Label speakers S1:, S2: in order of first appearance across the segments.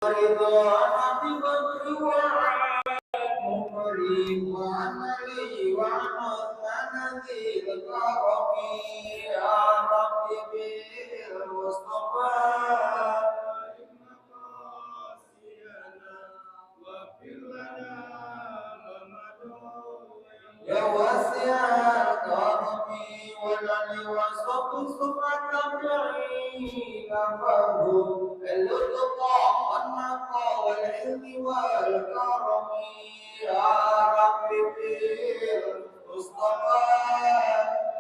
S1: رضا ببكر وعمر وعن علي وعن عثمان ذي الكرم يا رب بالمصطفى يا واسع الكرم والعلي والصف التابعين فهم اللطف والنقى والعلم والكرم يا رب بالمصطفى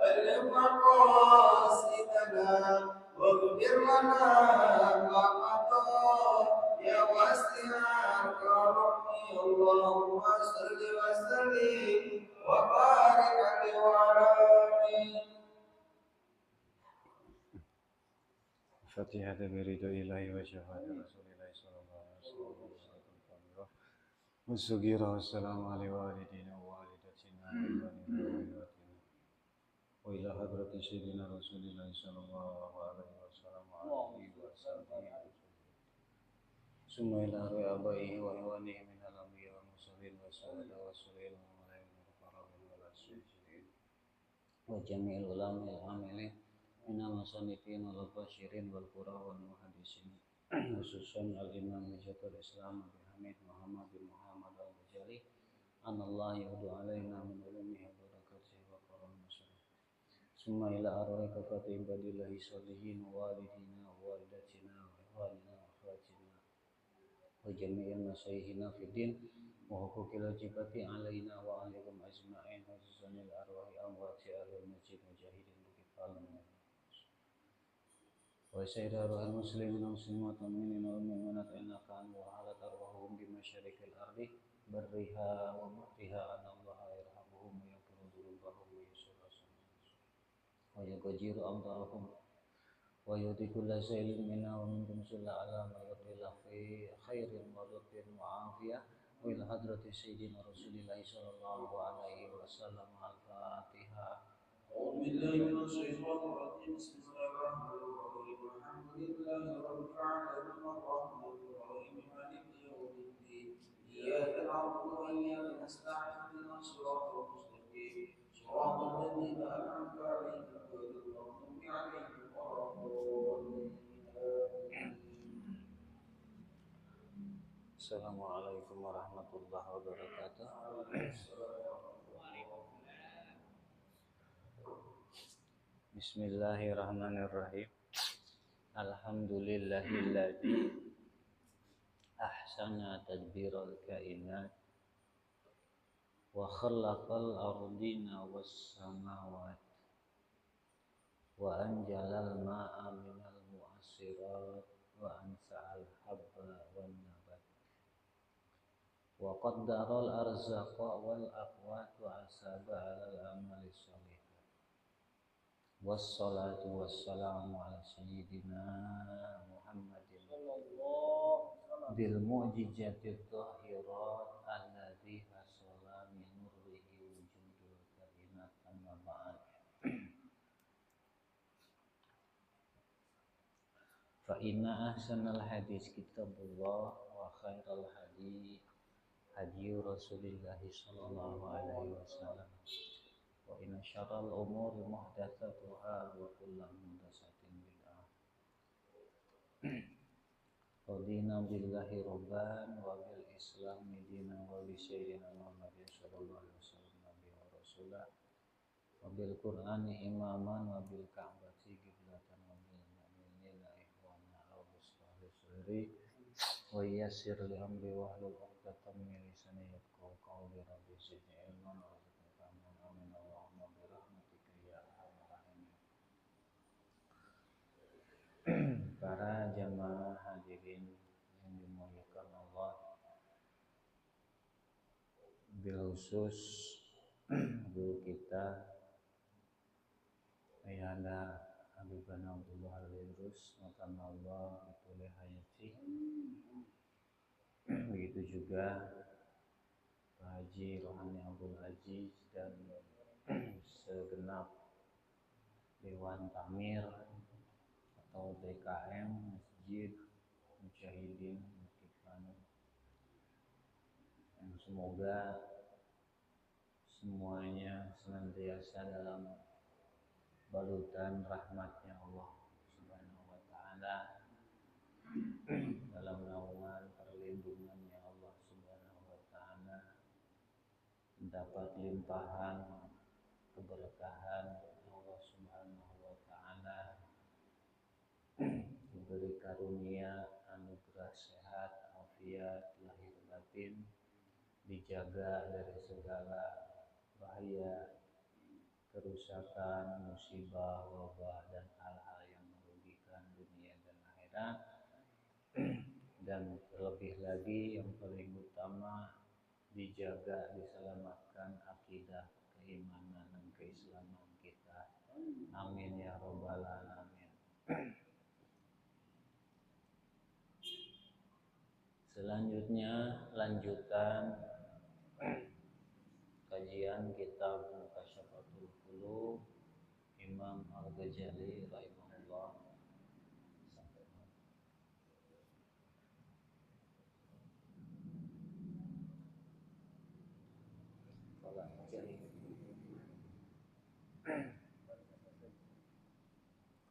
S1: بلغ مقاصدنا واغفر لنا ما مضى يا واسع الكرم اللهم صل وسلم وبارك عليه وعلى آله.
S2: Fatihah berido ilahi wa syahada Rasulillah sallallahu alaihi wasallam. Musugira wassalamu alaihi wa walidina wa walidatina wa ikhwanina wa ila hadrati sayyidina Rasulillah sallallahu alaihi wasallam wa alihi wa sahbihi. Summa ila arwah abaihi wa ikhwanihi min al-anbiya wal mursalin wa syuhada wa sholihin wa malaikati wa qarabin wal asyirin wa jami'il ulama al-amilin minal musannifin wal basyirin wal qura wal muhaddisin khususan al-imam Hujjatul Islam Abi Hamid Muhammad bin Muhammad al-Ghazali anallah yaudu alaina min ulumihi wa barakatihi wa karam masyarakat summa ila arwah kafati ibadillahi salihin walidina wa walidatina wa ikhwanina wa akhwatina wa jami'il masyayihina fid din wa huquqil wajibati alaina wa alaikum ajma'in khususan ila arwahi amwati ahlul masjid mujahidin bikifalna wa sayyidina arwahil muslimin wal muslimat wal mu'minina wal mu'minat innaka antal halat arwahum bi masyariqil ardi barriha wa bahriha anallaha yarhamuhum wa yaghfiru dzunubahum wa yusirru wa yaghjiru amdahum wa yuti kulla shay'in minna wa minkum sulla ala ma yudilla fi khairin wa lutfin wa afiyah wa ila hadrati sayyidina Rasulillah sallallahu alaihi wasallam al-Fatihah.
S1: أعوذ بالله من الشيطان الرجيم بسم الله الرحمن الرحيم الحمد لله رب العالمين الرحمن الرحيم مالك يوم الدين إياك نعبد وإياك نستعين اهدنا الصراط المستقيم صراط الذين أنعمت عليهم غير المغضوب عليهم ولا الضالين.
S2: Assalamualaikum warahmatullahi wabarakatuh. Bismillahirrahmanirrahim. Alhamdulillahilladzi ahsana tadbiral kainat wa khalaqal ardina was samawat wa anjalal ma'a minal mu'assirat wa ansa'al habba wan nabat wa qaddaral arzaqa wal aqwat wa asaba 'alal amali shalih. Wassalatu wassalamu ala sayyidina Muhammadin bil mu'jizatit tahirat alladzi hasala min nurihi wujudul kainat amma ba'd. Fa inna ahsanal hadis kitabullah wa khairal hadi hadi Rasulillah sallallahu alaihi wasallam wa inna syarral umuri muhdatsatuha wa kullu muhdatsatin bid'ah. Radina billahi rabban wa bil islami dinan wa bi sayyidina Muhammadin sallallahu alaihi wasallam nabiy wa rasulah wa bil qur'ani imaman wa bil ka'bati qiblatan wa bil mu'minina ikhwana aw bisahli sirri wa yassir li amri wa hlul 'uqdatam min lisani yafqahu qawli rabbi zidni ilman wa zidni fahman amin Allahumma bi rahmatika ya arhamar rahimin. Para jamaah hadirin yang dimuliakan Allah, bil khusus guru kita Ayahanda Habibana Abdullah Al-Idrus Matanallah Bitulih Hayati, begitu juga Pak Haji Rohani Abdul Aziz dan segenap Dewan Tamir atau DKM Masjid Mujahidin
S3: Semoga semuanya senantiasa dalam balutan rahmatnya Allah Subhanahu wa Ta'ala, dalam naungan perlindungannya Allah Subhanahu wa Ta'ala, mendapat limpahan keberkahan Allah Subhanahu wa Ta'ala, diberi karunia anugerah sehat, afiat, lahir batin, dijaga dari segala bahaya, kerusakan, musibah, wabah, dan hal-hal yang merugikan dunia dan akhirat. Dan terlebih lagi yang paling utama, dijaga, diselamatkan akidah, keimanan, dan keislaman kita. Amin ya rabbal alamin. Selanjutnya lanjutan kajian kitab Muqasyafatul Qulub Imam Al-Ghazali rahimahullah.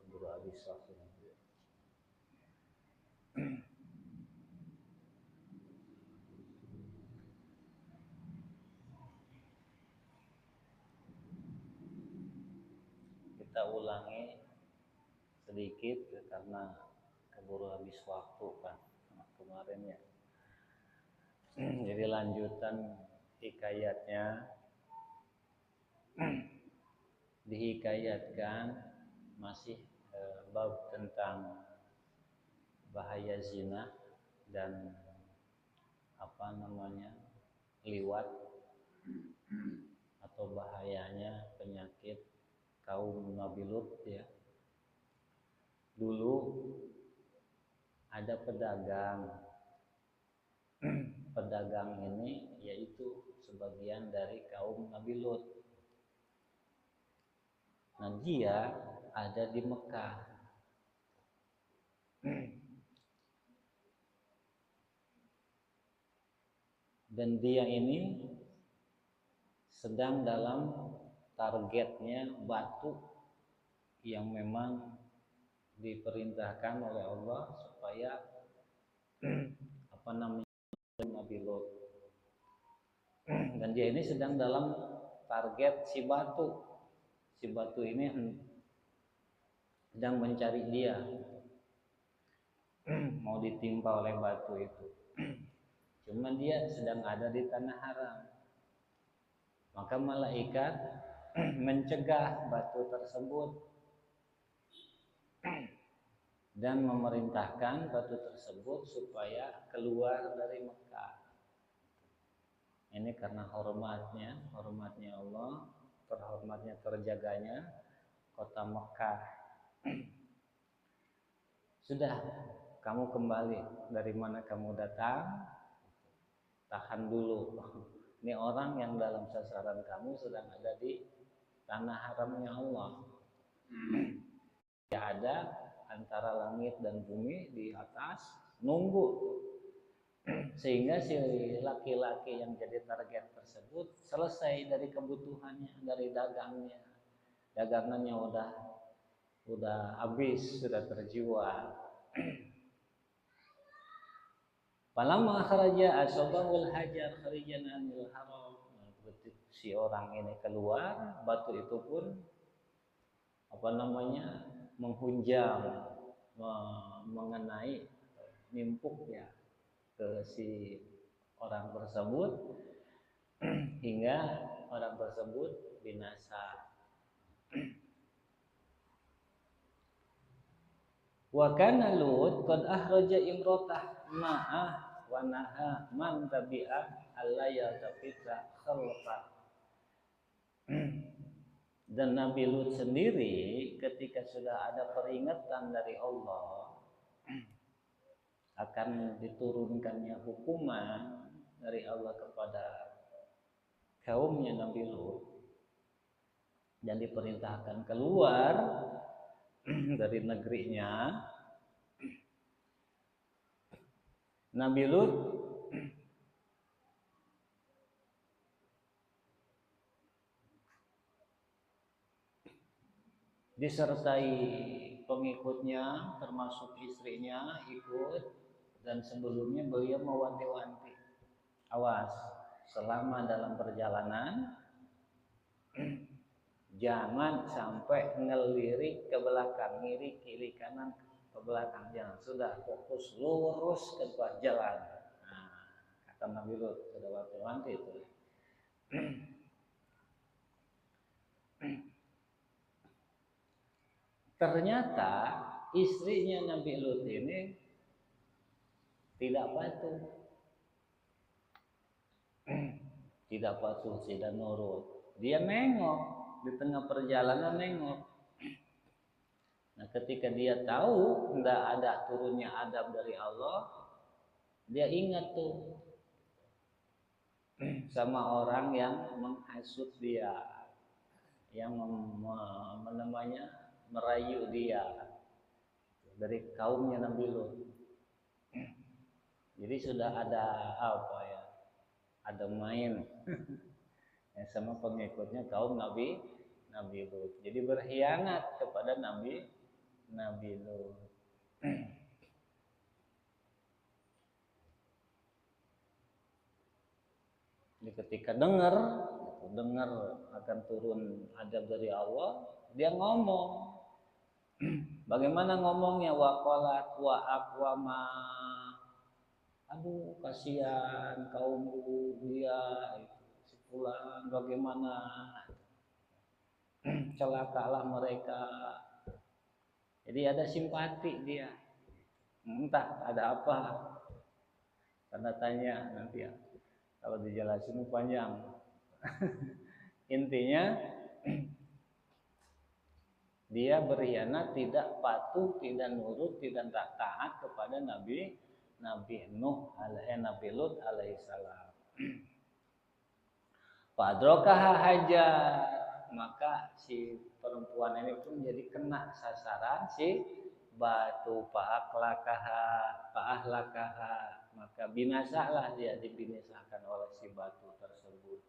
S3: Keburu habis waktunya. Kita ulangi sedikit karena keburu habis waktu kan kemarin ya. Jadi lanjutan hikayatnya, dihikayatkan masih bab tentang bahaya zina dan liwat atau bahayanya penyakit kaum Nabi Lut ya. Dulu ada pedagang ini yaitu sebagian dari kaum Nabi Lut. Nah, dia ada di Mekah. Dan dia ini sedang dalam targetnya batu yang memang diperintahkan oleh Allah supaya Nabi Lot. Dan dia ini sedang dalam target si batu. Si batu ini sedang mencari dia, mau ditimpa oleh batu itu. Cuman dia sedang ada di tanah haram. Maka malaikat mencegah batu tersebut dan memerintahkan batu tersebut supaya keluar dari Mekah. Ini karena hormatnya Allah, terhormatnya, terjaganya kota Mekah. Sudah, kamu kembali dari mana kamu datang, tahan dulu. Ini orang yang dalam sasaran kamu sedang ada di tanah haramnya Allah. Tidak ada antara langit dan bumi di atas, nunggu sehingga si laki-laki yang jadi target tersebut selesai dari kebutuhannya, dari dagangannya udah habis, sudah terjual. Falamma kharaja asabahul hajar kharijan anil haram. Si orang ini keluar, batu itu pun menghunjam, mengenai, nimpuk ya ke si orang tersebut hingga orang tersebut binasa. Wa kana Lut qad ahraja imratah ma'ah wa naha man tabi'ah alla yaltafita khalfa. Dan Nabi Lut sendiri ketika sudah ada peringatan dari Allah akan diturunkannya hukuman dari Allah kepada kaumnya Nabi Lut dan diperintahkan keluar dari negerinya, Nabi Lut disertai pengikutnya termasuk istrinya ikut, dan sebelumnya beliau mewanti-wanti, awas selama dalam perjalanan jangan sampai ngelirik ke belakang, ngiri kiri kanan ke belakang, jangan, sudah fokus lurus ke depan jalan. Nah, kata Nabi Lut sudah wanti-wanti itu. Ternyata istrinya Nabi Lut ini tidak patuh, tidak patuh, tidak nurut. Dia nengok di tengah perjalanan, nengok. Nah, ketika dia tahu tidak ada turunnya adab dari Allah, dia ingat tuh sama orang yang menghasut dia, yang merayu dia dari kaumnya Nabi Lut. Jadi sudah ada apa ya? Ada main ya, sama pengikutnya kaum Nabi Lut. Jadi berkhianat kepada Nabi Lut. Jadi ketika dengar akan turun adab dari Allah, dia ngomong. Bagaimana ngomongnya? Waqalat wa aqwama. Aduh, kasihan kaumku, dia si fulan, bagaimana celakalah mereka. Jadi ada simpati dia. Entah ada apa. Tanda tanya nanti ya. Kalau dijelasin panjang. Intinya dia berkhianat, tidak patuh, tidak nurut, tidak taat kepada Nabi Lut alaihissalam. Fadrokaha hajar, maka si perempuan ini pun jadi kena sasaran si batu. Fa'ahlakaha, maka binasalah dia, dibinasakan oleh si batu tersebut.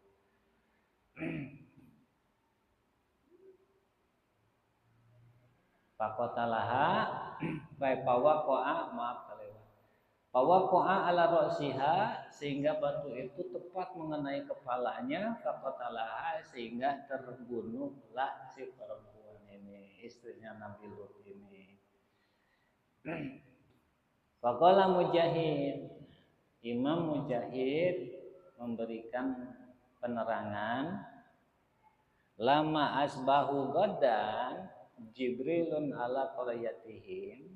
S3: Pakotalaha Pawaqa'a ala ra'siha, sehingga batu itu tepat mengenai kepalanya. Pakotalaha, sehingga terbunuhlah si perempuan ini, istrinya Nabi Lut ini. Faqala Mujahid, Imam Mujahid memberikan penerangan, lama asbahu godan Jibrilun ala qaryatihim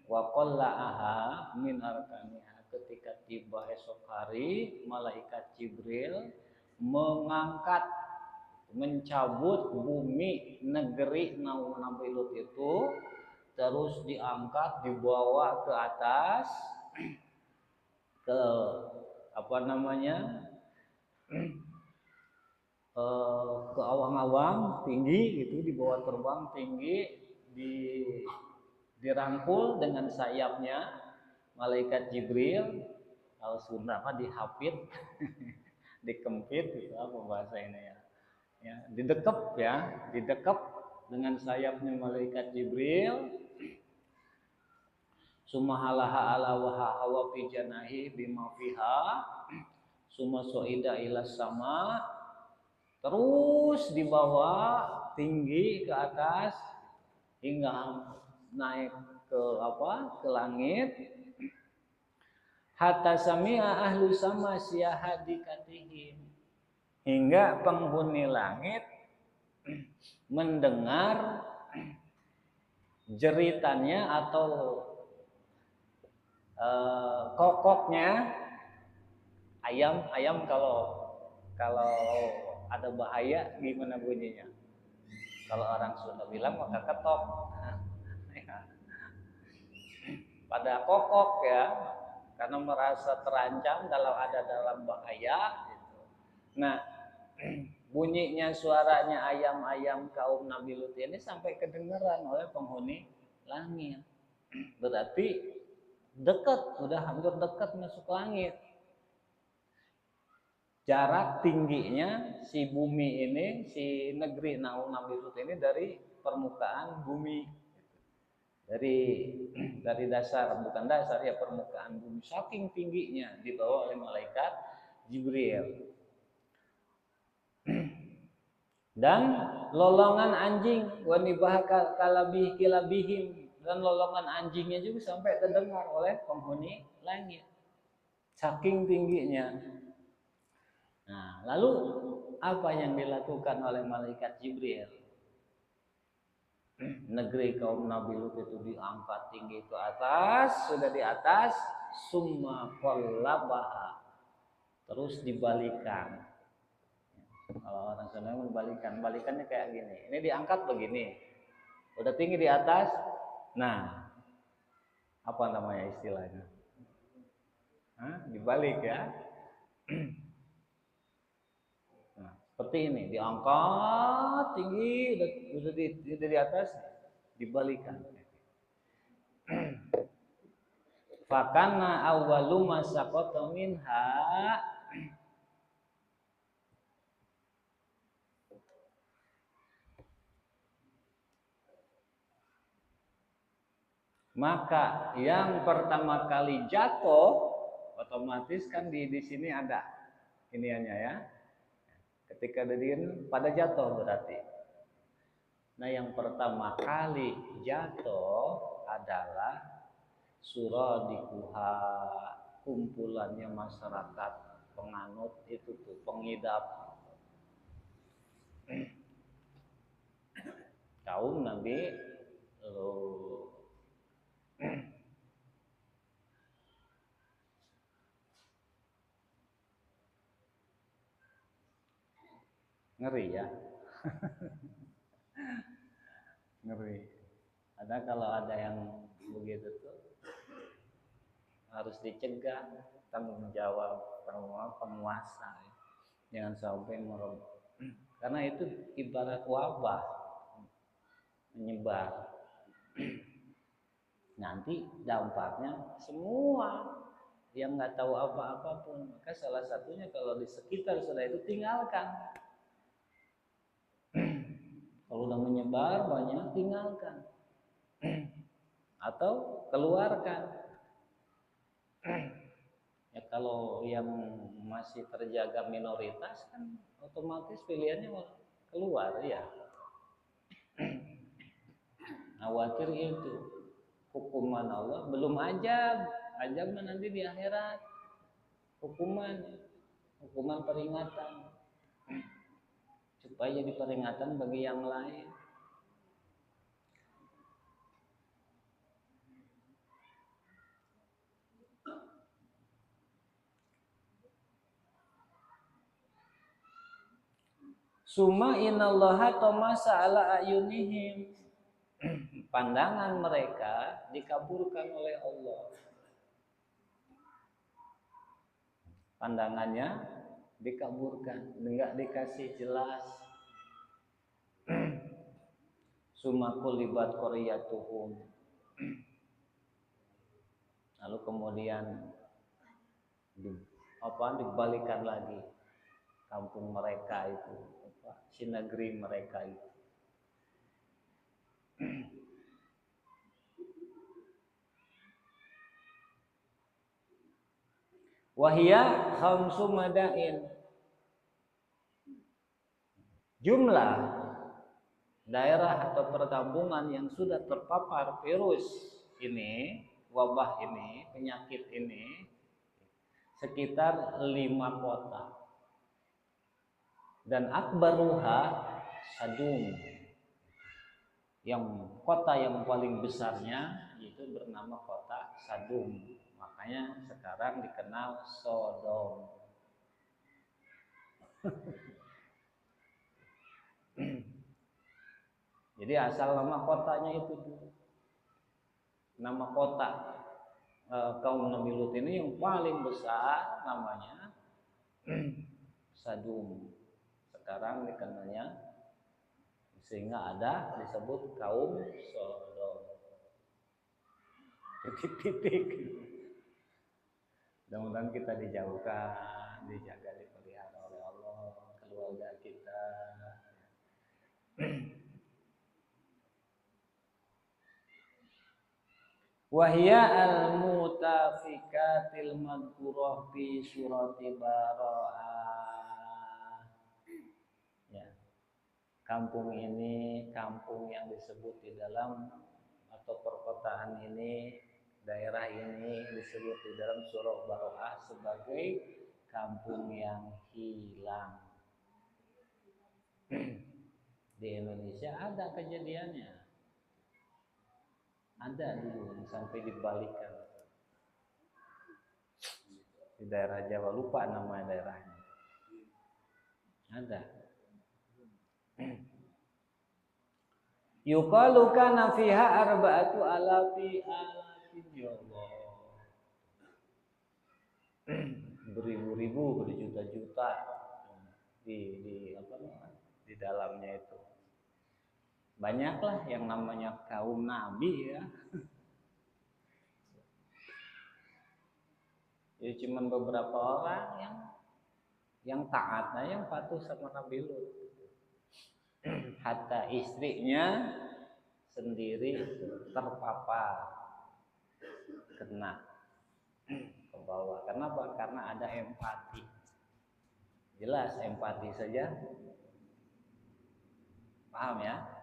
S3: wa qalla'aha min arkaniha. Ketika tiba esok hari, malaikat Jibril mencabut bumi negeri Nabi Lut itu, terus diangkat, dibawa ke atas, ke ke awang-awang tinggi gitu, dibawa terbang tinggi, dirangkul dengan sayapnya malaikat Jibril, kalau Sunda dihapit, dikempit gitu apa bahasa ini ya, didekep dengan sayapnya malaikat Jibril. Sumahalaha ala hawa fi janahi bima fiha, summa soida ila sama, terus dibawa tinggi ke atas hingga naik ke langit. Hatta sami'a ahlu sama syahadikatihim, hingga penghuni langit mendengar jeritannya atau kokoknya ayam. Kalau ada bahaya gimana bunyinya? Kalau orang Sunda bilang maka ketok. Pada kokok ya, karena merasa terancam dalam bahaya gitu. Nah, bunyinya suaranya ayam-ayam kaum Nabi Lut ini sampai kedengaran oleh penghuni langit. Berarti dekat, udah hampir dekat masuk langit. Jarak tingginya si bumi ini, si negeri Nabi Lut ini dari permukaan bumi. Dari dasar, bukan dasar ya, permukaan bumi saking tingginya dibawa oleh malaikat Jibril. Dan lolongan anjing wanibah kilabihim, dan lolongan anjingnya juga sampai terdengar oleh penghuni langit saking tingginya. Nah, lalu apa yang dilakukan oleh malaikat Jibril? Negeri kaum Nabi Lut itu diangkat tinggi ke atas, sudah di atas, summa qallabaha, terus dibalikan. Kalau orang Sunda membalikan, balikannya kayak gini. Ini diangkat begini, udah tinggi di atas. Nah, apa namanya istilahnya? Dibalik ya. Nah, seperti ini, diangkat tinggi, udah di atas, dibalikan. Fakana awwalu ma saqata minha, maka yang pertama kali jatuh, otomatis kan di sini ada iniannya ya. Ketika diriin pada jatuh berarti. Nah, yang pertama kali jatuh adalah suradikuha, kumpulannya masyarakat penganut itu tuh, pengidap kaum Nabi Lut. Ngeri ya. Ngeri. Kalau ada yang begitu tuh harus dicegah, tanggung jawab penguasa ya. Jangan sampai merebak. Karena itu ibarat wabah menyebar. Nanti dampaknya semua yang nggak tahu apa-apa pun. Maka salah satunya kalau di sekitar sudah itu tinggalkan. Kalau udah menyebar banyak, tinggalkan atau keluarkan. Ya kalau yang masih terjaga minoritas kan otomatis pilihannya keluar ya. Khawatir itu hukuman Allah belum ajab nanti di akhirat, hukuman peringatan. Supaya jadi peringatan bagi yang lain. Summa innallaha tamasa ala ayunihim. Pandangan mereka dikaburkan oleh Allah. Pandangannya dikaburkan, enggak dikasih jelas. Summa qulibat qaryatuhum. Lalu kemudian dibalikan lagi kampung mereka itu, si negeri mereka itu. Wahia khamsu madain. Jumlah daerah atau perkampungan yang sudah terpapar virus ini, wabah ini, penyakit ini, sekitar 5 kota. Dan akbaruha Sadum. Yang kota yang paling besarnya itu bernama kota Sadum. Makanya sekarang dikenal Sodom. Jadi asal nama kotanya itu dulu. Nama kota kaum Nabi Lut ini yang paling besar namanya Sadum. Sekarang dikenalnya, sehingga ada disebut kaum Sodom. Titik-titik. Mudah-mudahan kita dijauhkan, dijaga, dipelihara oleh Allah, keluarga kita. Wahya al-mutafikatil madhkurah fi surati Bara'ah. Ya. Kampung ini kampung yang disebut di dalam atau perkotaan ini, daerah ini disebut di dalam surah Bara'ah sebagai kampung yang hilang. Di Indonesia ada kejadiannya. Ada dulu sampai dibalikan. Di daerah Jawa, lupa nama daerahnya. Ada. Yuqalu kana fiha arba'atu alafin ya Allah. Beribu-ribu, berjuta-juta di apa namanya? Di dalamnya itu. Banyaklah yang namanya kaum nabi ya. Ya cuman beberapa orang yang taat, yang patuh sama Nabi Lut. Hatta istrinya sendiri terpapar, kena ke bawah. Kenapa? Karena ada empati. Jelas empati saja. Paham ya?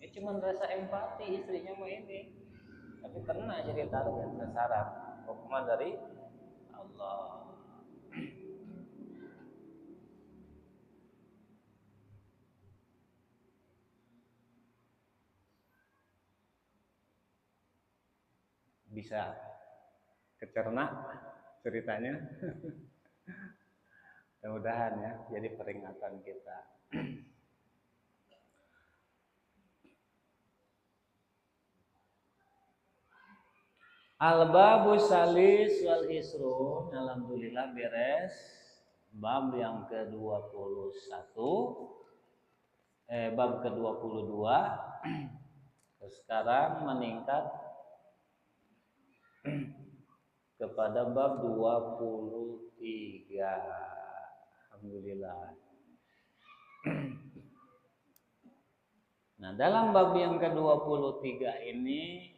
S3: Ya cuman rasa empati istrinya mah ini, tapi kena jadi target sasaran. Hukuman dari Allah. Bisa kecerna ceritanya. Mudah-mudahan ya jadi peringatan kita. Al-babu salis wal isrun, alhamdulillah beres bab yang ke-21, bab ke-22. Sekarang meningkat kepada bab 23. Alhamdulillah. Nah, dalam bab yang ke-23 ini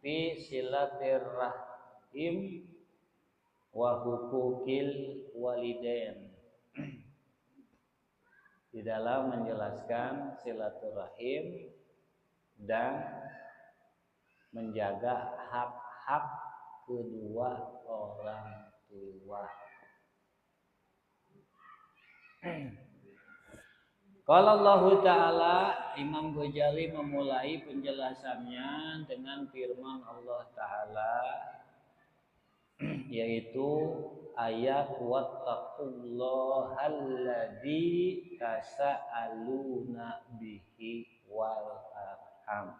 S3: fi silatirrahim wa hukukil walidain. Di dalam menjelaskan silaturahim dan menjaga hak-hak kedua orang tua. Kalau Allah Ta'ala, Imam Ghazali memulai penjelasannya dengan firman Allah Ta'ala, yaitu ayat wattaqullahal-ladzi tasaaluna bihi wal arham.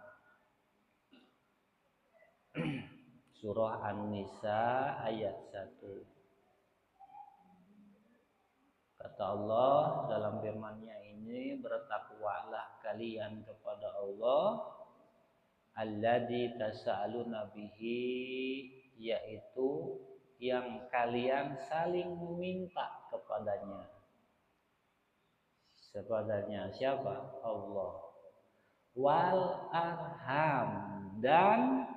S3: Surah An-Nisa ayat 1. Kata Allah dalam firman-Nya ini, bertakwalah kalian kepada Allah, alladzi tasaaluna bihi, yaitu yang kalian saling meminta kepadanya. Kepadanya siapa? Allah. Wal arham, dan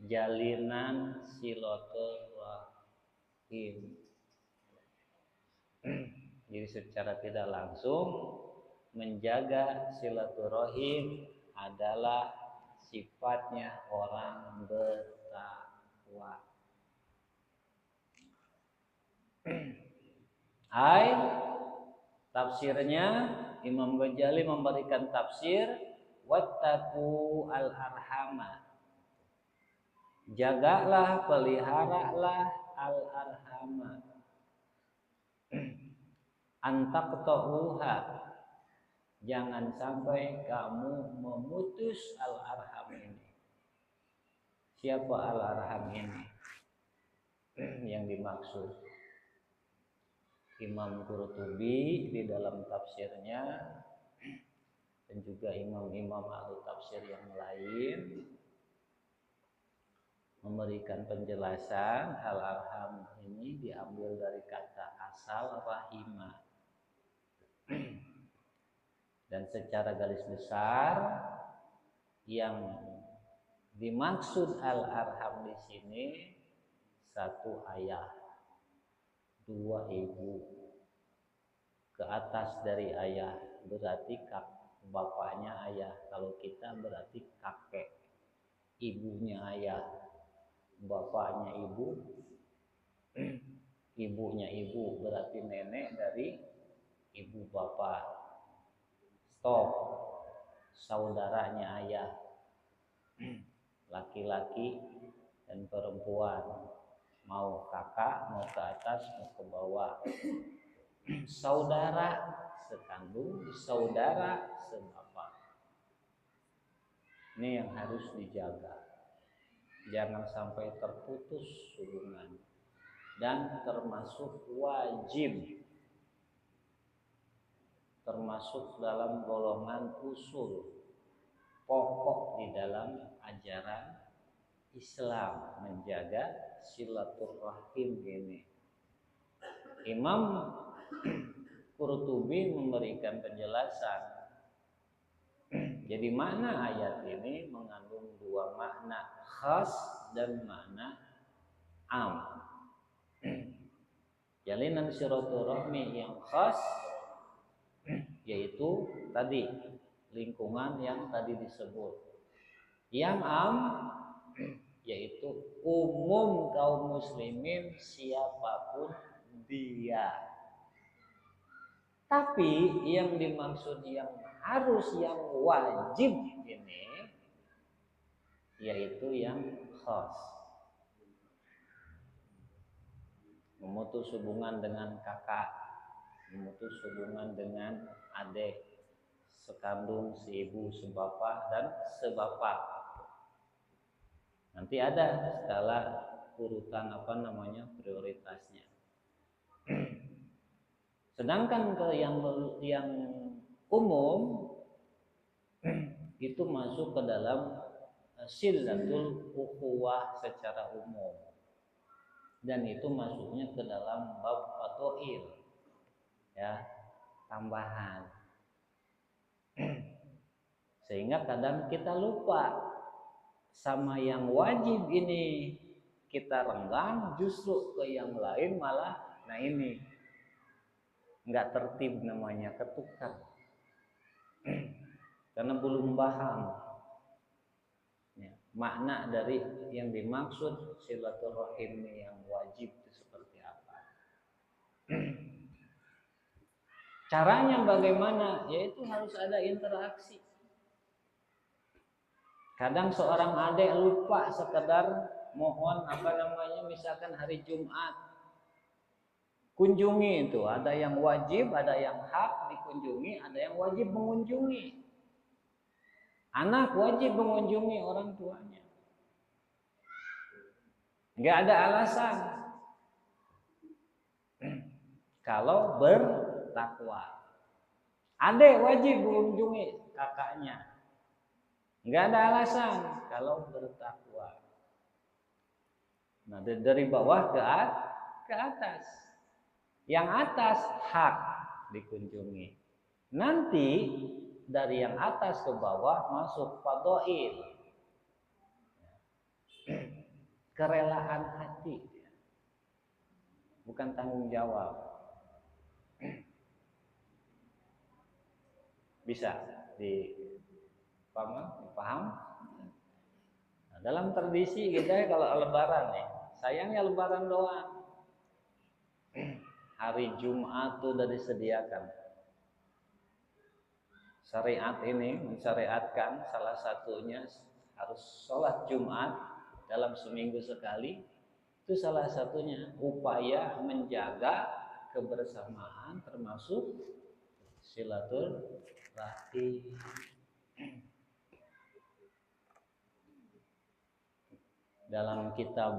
S3: jalinan silaturahim. Jadi secara tidak langsung menjaga silaturahim adalah sifatnya orang bertakwa. Tafsirnya Imam Ghazali memberikan tafsir wattaqu al-arhama. Jagalah, peliharalah al-arhama. Antaqta'uha, jangan sampai kamu memutus al-arham ini. Siapa al-arham ini yang dimaksud? Imam Qurtubi di dalam tafsirnya dan juga imam-imam ahli tafsir yang lain memberikan penjelasan al-arham ini diambil dari kata asal rahimah. Dan secara garis besar yang dimaksud al-arham di sini satu ayah, dua ibu. Ke atas dari ayah berarti bapaknya ayah. Kalau kita berarti kakek, ibunya ayah, bapaknya ibu, ibunya ibu berarti nenek dari ibu bapak. Stop. Saudaranya ayah, laki-laki dan perempuan, mau kakak, mau ke atas, mau ke bawah. Saudara sekandung, saudara sebapak. Ini yang harus dijaga. Jangan sampai terputus hubungan. Dan termasuk wajib, termasuk dalam golongan usul pokok di dalam ajaran Islam, menjaga silaturahim ini. Imam Qurtubi memberikan penjelasan. Jadi makna ayat ini mengandung dua makna, khas dan makna am. Jalinan silaturahmi yang khas yaitu tadi lingkungan yang tadi disebut. Yang am yaitu umum kaum muslimin siapapun dia. Tapi yang dimaksud yang harus, yang wajib ini yaitu yang khas. Memutus hubungan dengan kakak, memutus hubungan dengan adik, sekandung, seibu, sebapak dan sebapak. Nanti ada skala urutan prioritasnya. Sedangkan ke yang umum itu masuk ke dalam silatul ukhuwah secara umum, dan itu masuknya ke dalam bab fadhail, ya, tambahan. Sehingga kadang kita lupa sama yang wajib ini kita renggang, justru ke yang lain malah ini nggak tertib, namanya ketukar karena belum paham ya, makna dari yang dimaksud silaturahim yang wajib itu seperti apa. Caranya bagaimana? Yaitu harus ada interaksi. Kadang seorang adik lupa sekedar mohon misalkan hari Jumat kunjungi, itu ada yang wajib, ada yang hak dikunjungi, ada yang wajib mengunjungi. Anak wajib mengunjungi orang tuanya, nggak ada alasan kalau bertakwa. Adik wajib mengunjungi kakaknya, nggak ada alasan kalau bertakwa. Nah, dari bawah ke atas. Yang atas hak dikunjungi. Nanti dari yang atas ke bawah masuk fadhail. Kerelaan hati. Bukan tanggung jawab. Bisa dipaham? Nah, dalam tradisi kita kalau lebaran nih, sayangnya lebaran doang. Hari Jumat itu sudah disediakan. Syariat ini mensyariatkan salah satunya harus sholat Jumat dalam seminggu sekali. Itu salah satunya upaya menjaga kebersamaan termasuk silaturahim. Dalam kitab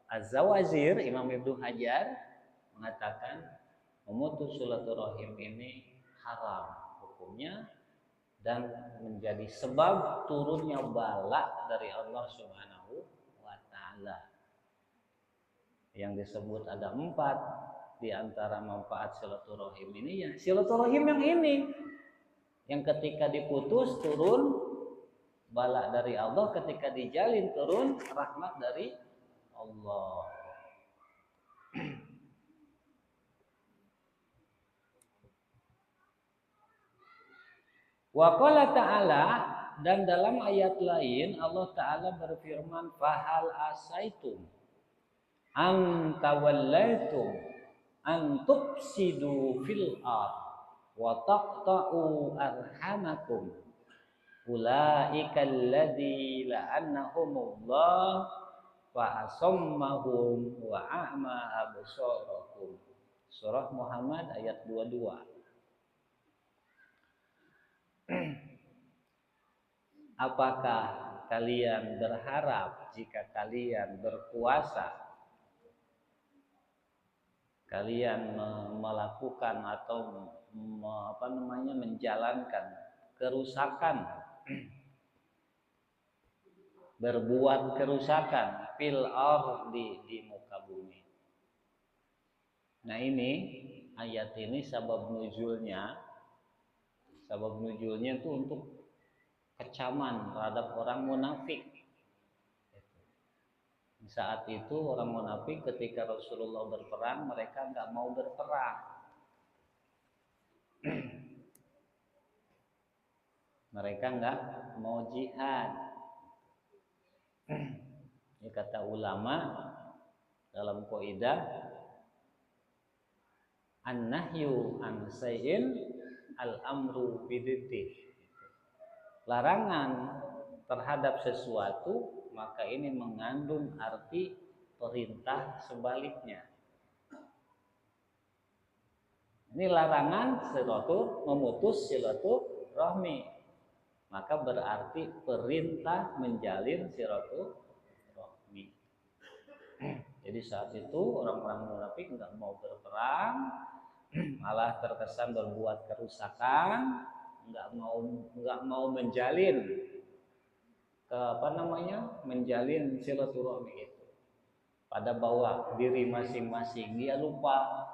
S3: Az-Zawajir, Imam Ibnu Hajar mengatakan memutus silaturahim ini haram hukumnya dan menjadi sebab turunnya bala dari Allah Subhanahu wa Ta'ala. Yang disebut ada 4 di antara manfaat silaturahim ini, ya silaturahim yang ini yang ketika diputus turun bala dari Allah, ketika dijalin turun rahmat dari Allah. Wa qala ta'ala, dan dalam ayat lain Allah Ta'ala berfirman, fahal asaitum an tawallaitum an tufsidu fil ard wa taqta'u arhamakum ulaika alladzi la'annahumullah fa asammahum wa a'ma absarahum. Surah Muhammad ayat 22. Apakah kalian berharap jika kalian berkuasa, kalian melakukan atau menjalankan kerusakan, berbuat kerusakan fil ardi, di muka bumi. Nah, ini ayat ini sabab nuzulnya itu untuk kecaman terhadap orang munafik. Di saat itu orang munafik ketika Rasulullah berperang, mereka nggak mau berperang. Mereka nggak mau jihad. Ini kata ulama dalam kaidah, an-nahyu an sayyin al-amru bididdih. Larangan terhadap sesuatu maka ini mengandung arti perintah sebaliknya. Ini larangan memutus silaturahmi, maka berarti perintah menjalin silaturahmi. Jadi saat itu orang-orang munafik nggak mau berperang, malah terkesan berbuat kerusakan, nggak mau menjalin menjalin silaturahmi itu. Pada bawa diri masing-masing, dia lupa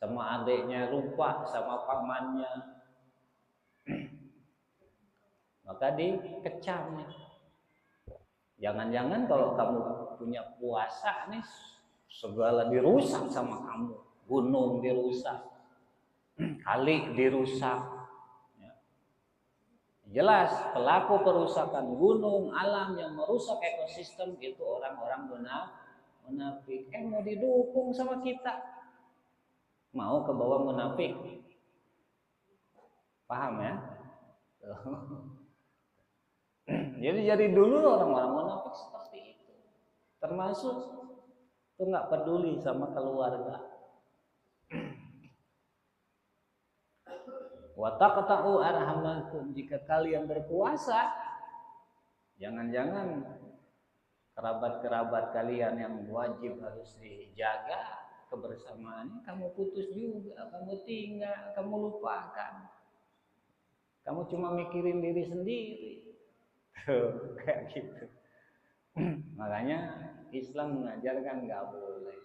S3: sama adiknya, lupa sama pamannya, maka dikecamnya. Jangan-jangan kalau kamu punya puasa nih, segala dirusak sama kamu, gunung dirusak, kali dirusak. Jelas pelaku perusakan gunung, alam yang merusak ekosistem itu orang-orang munafik. Mau didukung sama kita, mau ke bawah munafik. Paham ya? Jadi dulu orang-orang munafik seperti itu. Termasuk itu nggak peduli sama keluarga. Wa taqta'u arhamakum, jika kalian berkuasa, jangan-jangan kerabat-kerabat kalian yang wajib harus dijaga kebersamaannya kamu putus juga, kamu tinggal, kamu lupakan. Kamu cuma mikirin diri sendiri. Tuh, kayak gitu. Makanya Islam mengajarkan nggak boleh.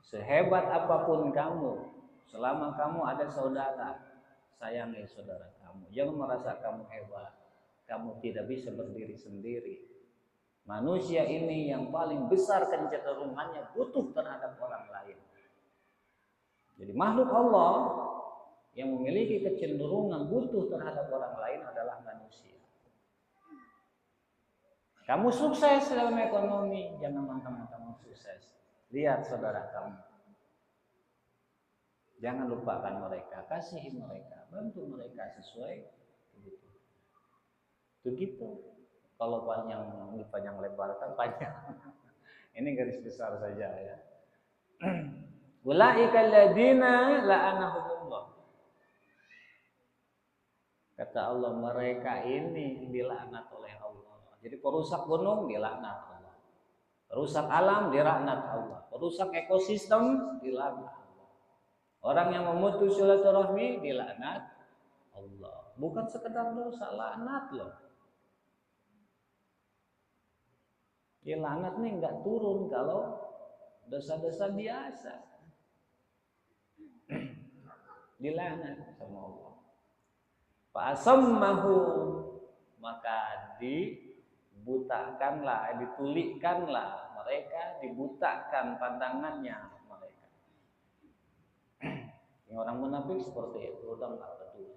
S3: Sehebat apapun kamu, selama kamu ada saudara, sayangi saudara kamu. Jangan merasa kamu hebat, kamu tidak bisa berdiri sendiri. Manusia ini yang paling besar kecenderungannya butuh terhadap orang lain. Jadi makhluk Allah yang memiliki kecenderungan butuh terhadap orang lain adalah manusia. Kamu sukses dalam ekonomi, jangan mentang-mentang sukses. Lihat saudara kamu. Jangan lupakan mereka, kasihi mereka, bantu mereka sesuai begitu. Begitu. Kalau panjang lebarkan panjang. Ini garis besar saja ya. Ulaika alladziina la'anahumullah. Kata Allah, mereka ini dilaknat oleh Allah. Jadi perusak gunung dilaknat Allah. Perusak alam dilaknat Allah. Perusak ekosistem dilaknat Allah. Orang yang memutus silaturahmi dilaknat Allah. Bukan sekedar dosa, laknat loh. Laknat nih nggak turun kalau dosa-dosa biasa. Dilaknat sama Allah. Fa'asammahu, maka dibutakanlah, ditulikkanlah mereka, dibutakan pandangannya mereka. Yang orang munafik seperti itu, udah nggak peduli.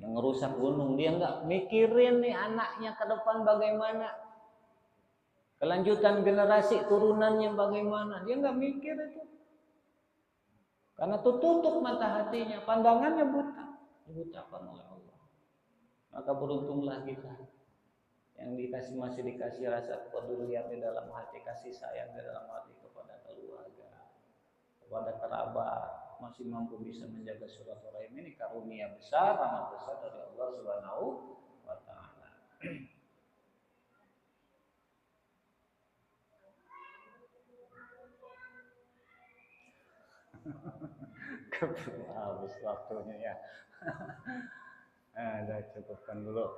S3: Yang ngerusak gunung, dia nggak mikirin nih anaknya ke depan bagaimana, kelanjutan generasi turunannya bagaimana, dia nggak mikir itu. Karena tutup mata hatinya, pandangannya buta, dibutakan oleh Allah. Maka beruntunglah kita yang masih dikasih rasa kepedulian di dalam hati, kasih sayang di dalam hati kepada keluarga, kepada kerabat, masih mampu bisa menjaga silaturahim. Ini karunia besar, rahmat besar dari Allah Subhanahu wa taala. Habis waktunya ya. Udah cukupkan dulu.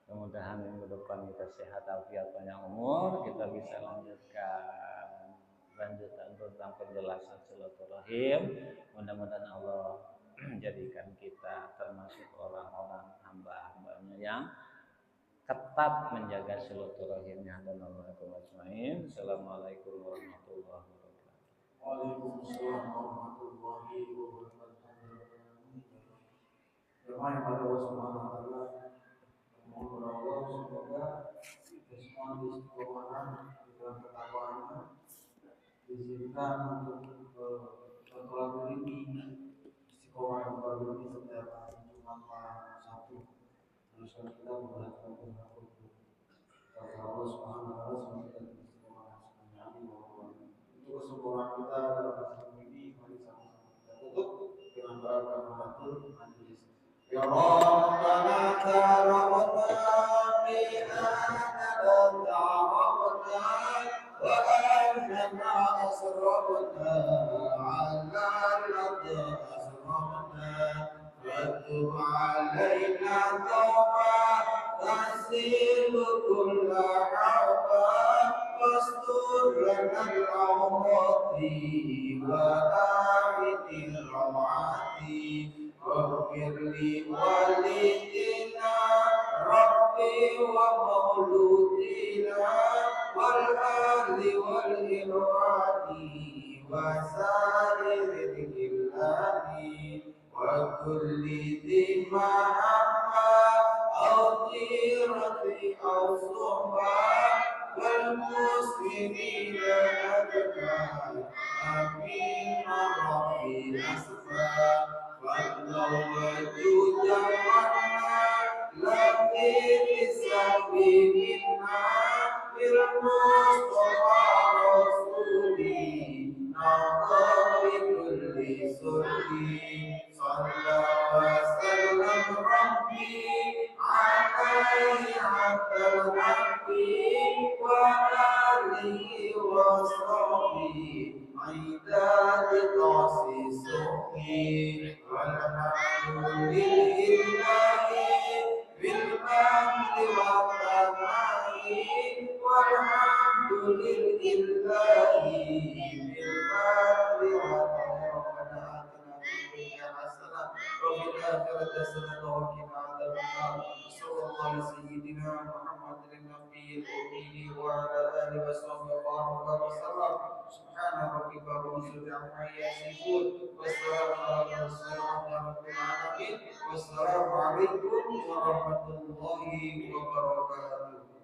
S3: Mudah-mudahan minggu depan kita sehat, afiat, panjang umur, kita bisa lanjutkan lanjutan tentang penjelasan silaturahim. Mudah-mudahan Allah menjadikan kita termasuk orang-orang hamba-hambanya yang ketat menjaga silaturahimnya. Dan Allah ajmain. Assalamualaikum warahmatullahi wabarakatuh.
S1: Waalaikumsalam warahmatullahi wabarakatuh. Firman pada Allah Subhanahu wa taala, mohon Allah semoga kita semua istiqomah di dalam ketakwaan, diizinkan untuk bertolak ini istiqomah yang baru ini setiap hari Jumat Sabtu. Terus kita menggunakan kata Allah Subhanahu wa taala semoga kita istiqomah untuk kesempurnaan kita dalam masalah ini, mari sama-sama kita tutup dengan barakalatul majlis. Ya Rabbana karamna bi anna ta'awna wa annana asrafna ala al-ardi asrafna wa tub alaina tawbah tasilu kulla haba wastur lana al-awrati wa amiti al-rawati واغفر لوالدينا ربي ومولودينا والأهل والإخوان وسائر الخلان وكل ذي محبة أو طيرة أو صحبة والمسلمين أجمعين آمين ربي أسفا والتوبة جمعنا لكن بسبب منا بالمصطفى رسولي نرضى بكل سلي صلى وسلم ربي عليه حتى الحق وآله وصحبه عداد تخصيصه والحمد لله بالحمد والثناء والحمد لله بالحمد والثناء. ربنا آتنا في الدنيا حسنة وفي الآخرة حسنة وقنا عذاب النار. صلى الله على سيدنا محمد النبي الأمي وعلى آله وصحبه وبارك وسلم. سبحان ربك رب العزة عما يصفون والسلام على المرسلين والحمد لله رب العالمين. والسلام عليكم ورحمة الله وبركاته.